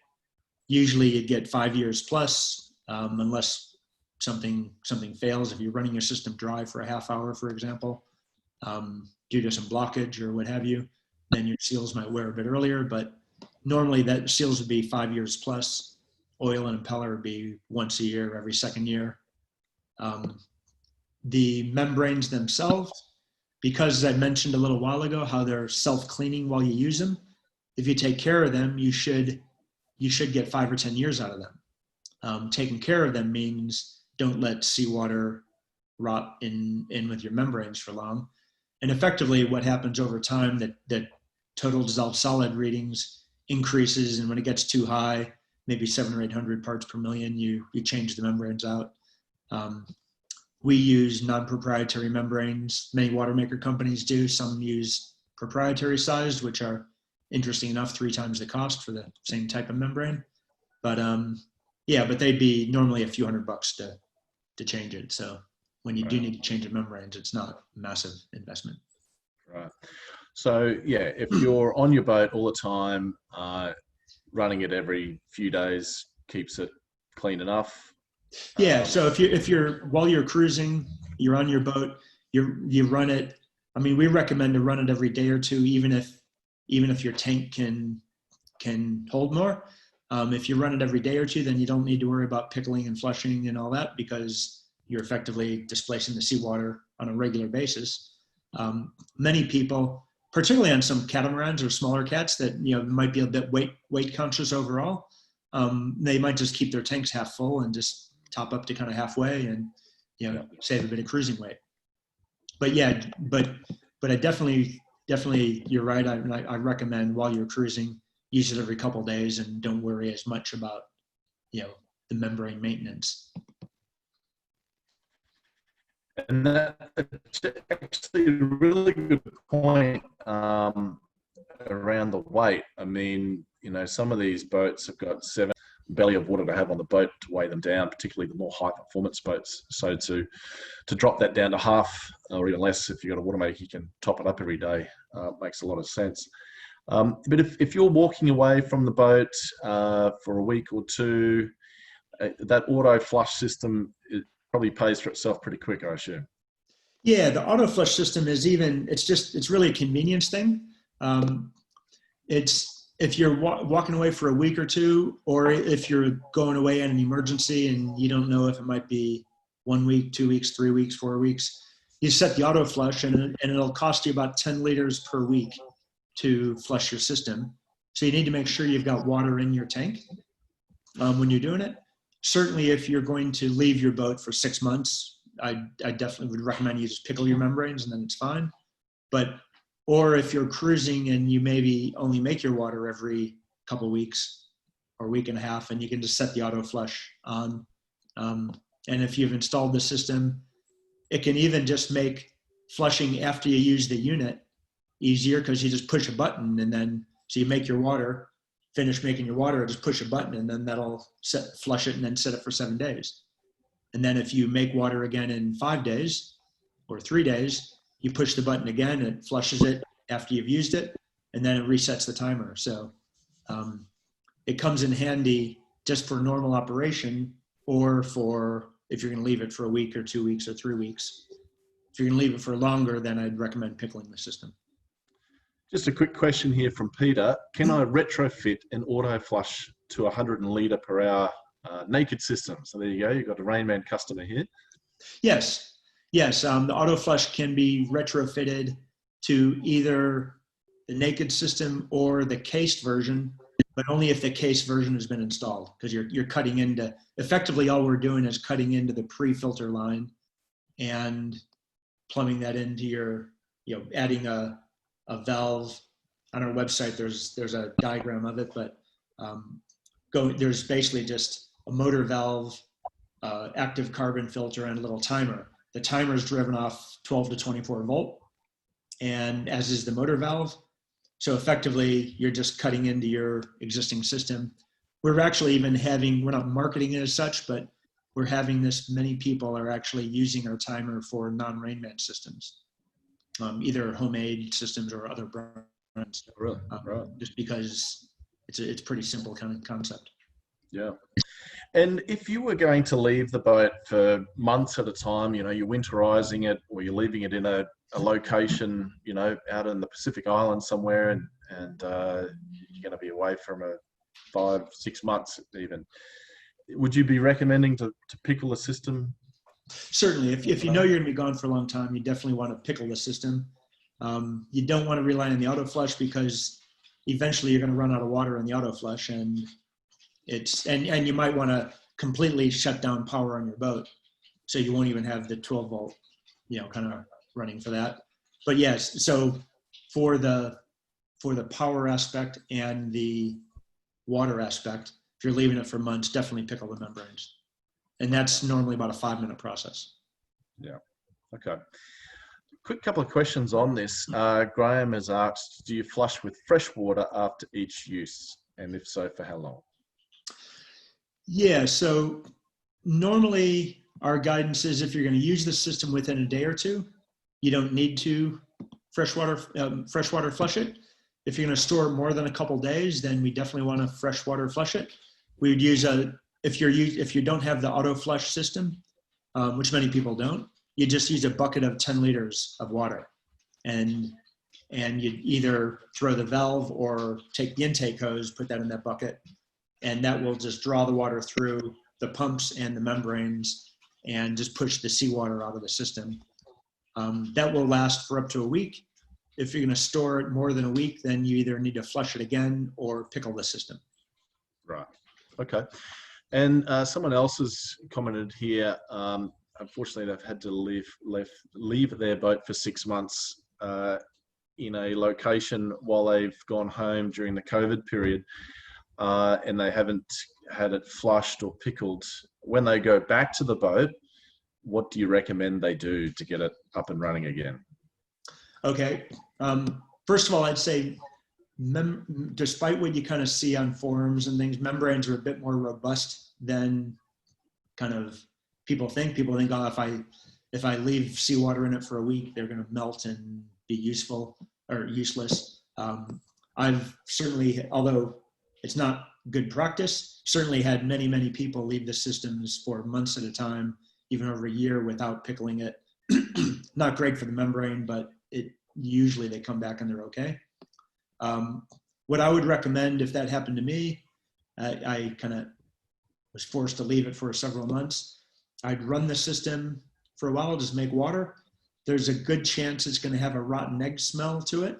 B: usually you get 5 years plus, unless something fails. If you're running your system dry for a half hour, for example, due to some blockage or what have you, then your seals might wear a bit earlier, but normally that seals would be 5 years plus. Oil and impeller would be once a year, every second year. The membranes themselves, because as I mentioned a little while ago, how they're self-cleaning while you use them, if you take care of them, you should get 5 or 10 years out of them. Taking care of them means don't let seawater rot in with your membranes for long. And effectively what happens over time, that total dissolved solid readings increases, and when it gets too high, maybe 700 or 800 parts per million, you change the membranes out. We use non-proprietary membranes. Many watermaker companies do. Some use proprietary sized, which are interesting enough 3 times the cost for the same type of membrane. But but they'd be normally a few $100 to change it. So when you do need to change the membranes, it's not a massive investment.
A: Right. So yeah, if you're on your boat all the time, running it every few days keeps it clean enough.
B: Yeah. So if you're while you're cruising, you're on your boat, you run it. I mean, we recommend to run it every day or two, even if your tank can hold more. If you run it every day or two, then you don't need to worry about pickling and flushing and all that, because you're effectively displacing the seawater on a regular basis. Many people, particularly on some catamarans or smaller cats that might be a bit weight conscious overall, they might just keep their tanks half full and just top up to kind of halfway and save a bit of cruising weight. But yeah, but I definitely you're right. I recommend while you're cruising, use it every couple of days and don't worry as much about the membrane maintenance.
A: And that's actually a really good point around the weight. I mean, some of these boats have got 7 belly of water to have on the boat to weigh them down, particularly the more high performance boats. So to drop that down to half or even less, if you've got a watermaker, you can top it up every day. Makes a lot of sense. But if you're walking away from the boat for a week or two, that auto flush system, it probably pays for itself pretty quick, I assume.
B: Yeah, the auto flush system is it's really a convenience thing. If you're walking away for a week or two, or if you're going away in an emergency and you don't know if it might be 1 week, 2 weeks, 3 weeks, 4 weeks, you set the auto flush and it'll cost you about 10 liters per week to flush your system. So you need to make sure you've got water in your tank when you're doing it. Certainly if you're going to leave your boat for 6 months, I definitely would recommend you just pickle your membranes and then it's fine. Or if you're cruising and you maybe only make your water every couple weeks or week and a half, and you can just set the auto flush on. And if you've installed the system, it can even just make flushing after you use the unit easier, because you just push a button and then, so you make your water, finish making your water, just push a button and then that'll flush it and then set it for 7 days. And then if you make water again in 5 days or 3 days, you push the button again, it flushes it after you've used it, and then it resets the timer. So it comes in handy just for normal operation, or for if you're going to leave it for a week or 2 weeks or 3 weeks. If you're going to leave it for longer, then I'd recommend pickling the system.
A: Just a quick question here from Peter. Can I retrofit an auto flush to 100 litre per hour naked system? So there you go. You've got a Rainman customer here.
B: Yes. The auto flush can be retrofitted to either the naked system or the cased version, but only if the cased version has been installed, because you're cutting into, effectively all we're doing is cutting into the pre-filter line and plumbing that into your, adding a valve. On our website, there's a diagram of it, but there's basically just a motor valve, active carbon filter, and a little timer. The timer is driven off 12 to 24 volt, and as is the motor valve. So effectively, you're just cutting into your existing system. we're actually even having, we're not marketing it as such, but we're having this, many people are actually using our timer for non-Rainman systems, either homemade systems or other brands.
A: Really? Right.
B: Just because it's pretty simple kind of concept.
A: Yeah. And if you were going to leave the boat for months at a time, you know, you're winterizing it or you're leaving it in a location, you know, out in the Pacific Islands somewhere, and you're going to be away from a 5-6 months even, would you be recommending to pickle the system?
B: Certainly. If you know you're going to be gone for a long time, you definitely want to pickle the system. You don't want to rely on the auto flush because eventually you're going to run out of water in the auto flush, and you might want to completely shut down power on your boat, so you won't even have the 12 volt, you know, kind of running for that. But yes, so for the power aspect and the water aspect, if you're leaving it for months, definitely pickle the membranes, and that's normally about a 5-minute process.
A: Yeah. Okay. Quick couple of questions on this. Graham has asked, do you flush with fresh water after each use? And if so, for how long?
B: Yeah, so normally our guidance is if you're going to use the system within a day or two, you don't need to freshwater flush it. If you're going to store it more than a couple days, then we definitely want to freshwater flush it. We would use if you don't have the auto flush system, which many people don't, you just use a bucket of 10 liters of water, and you either throw the valve or take the intake hose, put that in that bucket, and that will just draw the water through the pumps and the membranes and just push the seawater out of the system. That will last for up to a week. If you're going to store it more than a week, then you either need to flush it again or pickle the system.
A: Right. Okay. And someone else has commented here. Unfortunately, they've had to leave their boat for 6 months in a location while they've gone home during the COVID period, and they haven't had it flushed or pickled. When they go back to the boat, what do you recommend they do to get it up and running again?
B: Okay. First of all, I'd say, despite what you kind of see on forums and things, membranes are a bit more robust than kind of people think. People think, oh, if I leave seawater in it for a week, they're going to melt and be useful or useless. I've certainly, although it's not good practice, certainly had many, many people leave the systems for months at a time, even over a year without pickling it. Not great for the membrane, but usually they come back and they're okay. What I would recommend if that happened to me, I kind of was forced to leave it for several months. I'd run the system for a while, just make water. There's a good chance it's going to have a rotten egg smell to it.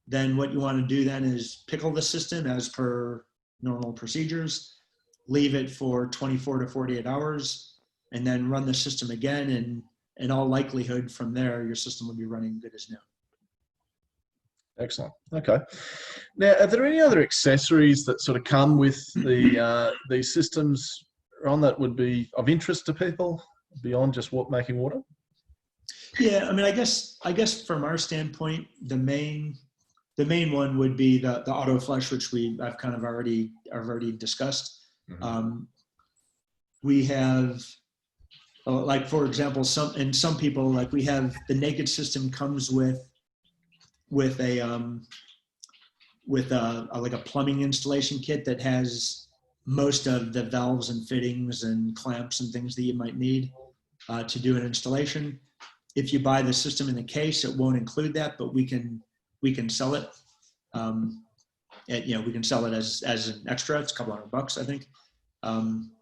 B: Then what you want to do then is pickle the system as per normal procedures, leave it for 24 to 48 hours, and then run the system again. And in all likelihood, from there, your system will be running good as new.
A: Excellent. Okay. Now, are there any other accessories that sort of come with these systems, Ron, that would be of interest to people beyond just making water?
B: Yeah, I mean, I guess from our standpoint, the main one would be the auto flush, which I've kind of already discussed. Mm-hmm. We have, like, for example, some people, like, we have the naked system comes with a like a plumbing installation kit that has most of the valves and fittings and clamps and things that you might need to do an installation. If you buy the system in the case, it won't include that, but we can sell it. We can sell it as an extra. It's a couple $100, I think.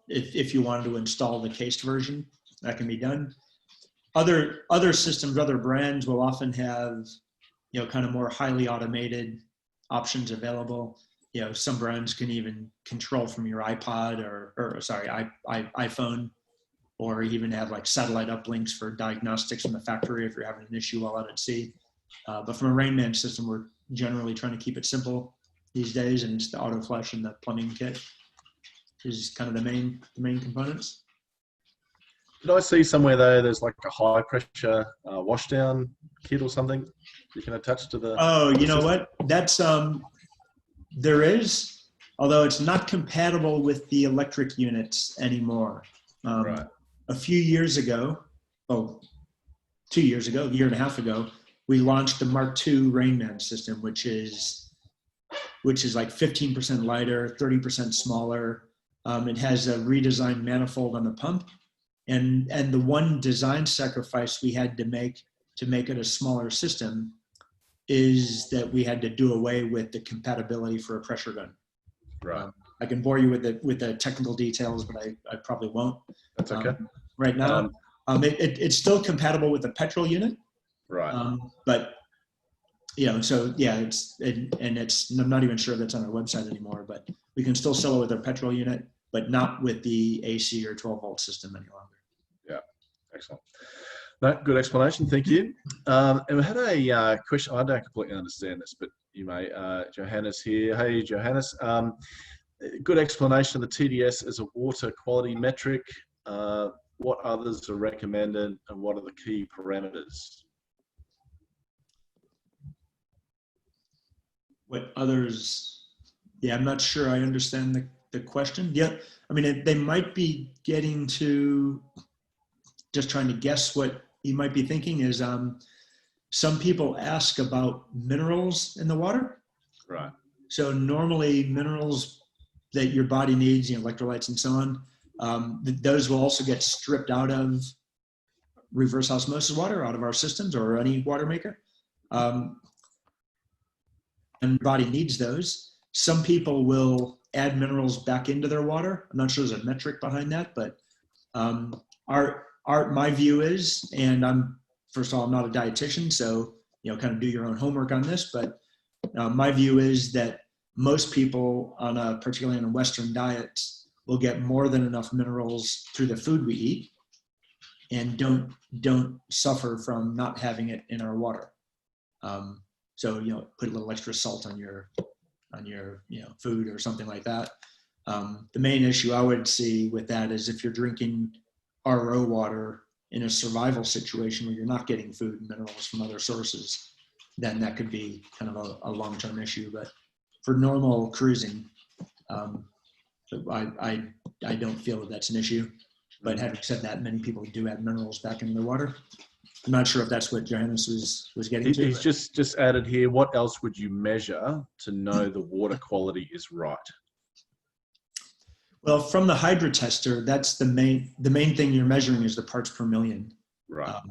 B: If you wanted to install the cased version, that can be done. Other systems, other brands will often have, kind of more highly automated options available. Some brands can even control from your iPod or iPhone, or even have like satellite uplinks for diagnostics from the factory if you're having an issue while out at sea. But from a Rainman system, we're generally trying to keep it simple these days, and it's the auto flush and the plumbing kit is kind of the main components.
A: Did I see somewhere though there's like a high pressure washdown kit or something you can attach to the?
B: Oh, you know what? That's there is. although it's not compatible with the electric units anymore.
A: Right.
B: A few years ago, 2 years ago, a year and a half ago, we launched the Mark II Rainman system, which is like 15% lighter, 30% smaller. It has a redesigned manifold on the pump. And the one design sacrifice we had to make it a smaller system is that we had to do away with the compatibility for a pressure gun.
A: Right.
B: I can bore you with the technical details, but I probably won't.
A: That's okay.
B: Right now, it's still compatible with the petrol unit.
A: Right.
B: But so yeah, I'm not even sure that's on our website anymore, but we can still sell it with a petrol unit, but not with the AC or 12-volt system any longer.
A: Yeah, excellent. No, good explanation, thank you. And we had a question, I don't completely understand this, but you may. Johannes here. Hey, Johannes. Good explanation of the TDS as a water quality metric. What others are recommended and what are the key parameters?
B: What others, yeah, I'm not sure I understand the question. Yeah, I mean, they might be getting to, just trying to guess what you might be thinking is, some people ask about minerals in the water.
A: Right.
B: So normally minerals that your body needs, electrolytes and so on, those will also get stripped out of reverse osmosis water, out of our systems or any water maker. And the body needs those. Some people will add minerals back into their water. I'm not sure there's a metric behind that, but my view is, and first of all, I'm not a dietitian, so kind of do your own homework on this, but my view is that most people particularly on a Western diet will get more than enough minerals through the food we eat and don't suffer from not having it in our water. So, put a little extra salt on your food or something like that. The main issue I would see with that is if you're drinking RO water in a survival situation where you're not getting food and minerals from other sources, then that could be kind of a long-term issue. But for normal cruising, I don't feel that that's an issue. But having said that, many people do add minerals back into their water. I'm not sure if that's what Johannes was getting to.
A: He's just added here, what else would you measure to know the water quality is right?
B: Well, from the hydro tester, that's the main thing you're measuring is the parts per million,
A: right,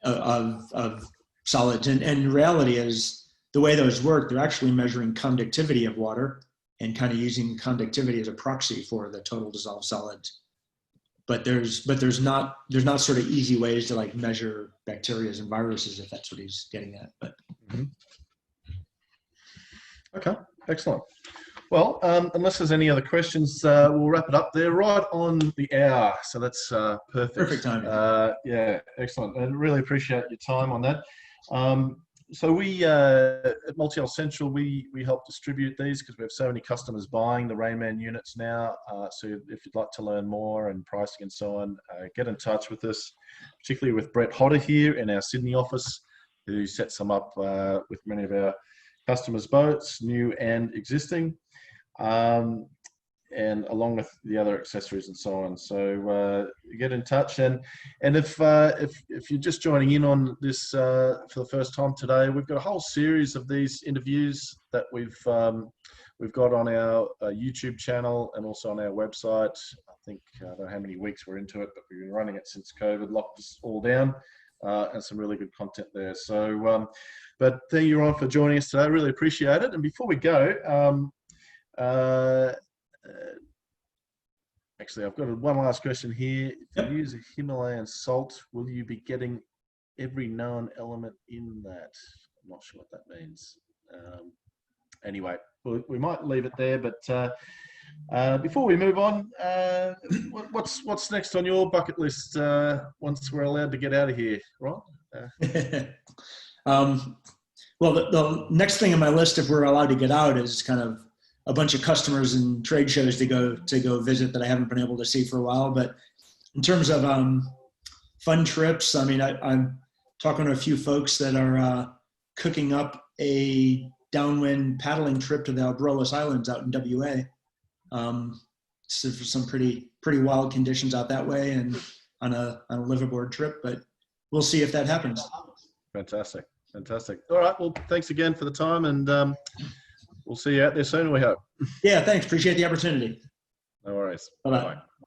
B: of solids. And reality is the way those work, they're actually measuring conductivity of water and kind of using conductivity as a proxy for the total dissolved solids. But there's not sort of easy ways to measure bacteria and viruses, if that's what he's getting at. But
A: Okay, excellent. Well, unless there's any other questions, we'll wrap it up there, right on the hour. So that's perfect.
B: Perfect timing.
A: Yeah, excellent. I really appreciate your time on that. So we at Multi-Oil Central, we help distribute these because we have so many customers buying the Rainman units now. So if you'd like to learn more and pricing and so on, get in touch with us, particularly with Brett Hodder here in our Sydney office, who sets them up with many of our customers' boats, new and existing, and along with the other accessories and so on. So get in touch, and if you're just joining in on this for the first time today, we've got a whole series of these interviews that we've got on our YouTube channel and also on our website. I think I don't know how many weeks we're into it, but we've been running it since COVID locked us all down, and some really good content there. So, but thank you, Ron, for joining us today. I really appreciate it. And before we go, actually, I've got one last question here. If you use a Himalayan salt, will you be getting every known element in that? I'm not sure what that means. Anyway, we might leave it there. But before we move on, what's next on your bucket list once we're allowed to get out of here, Ron?
B: Well, the next thing on my list, if we're allowed to get out, is kind of a bunch of customers and trade shows to go visit that I haven't been able to see for a while. But in terms of fun trips, I mean, I'm talking to a few folks that are cooking up a downwind paddling trip to the Abrolhos Islands out in WA. So for some pretty wild conditions out that way, and on a liveaboard trip. But we'll see if that happens.
A: Fantastic. All right. Well, thanks again for the time, and we'll see you out there soon, we hope.
B: Yeah, thanks. Appreciate the opportunity.
A: No worries.
B: Bye-bye.
A: Bye-bye.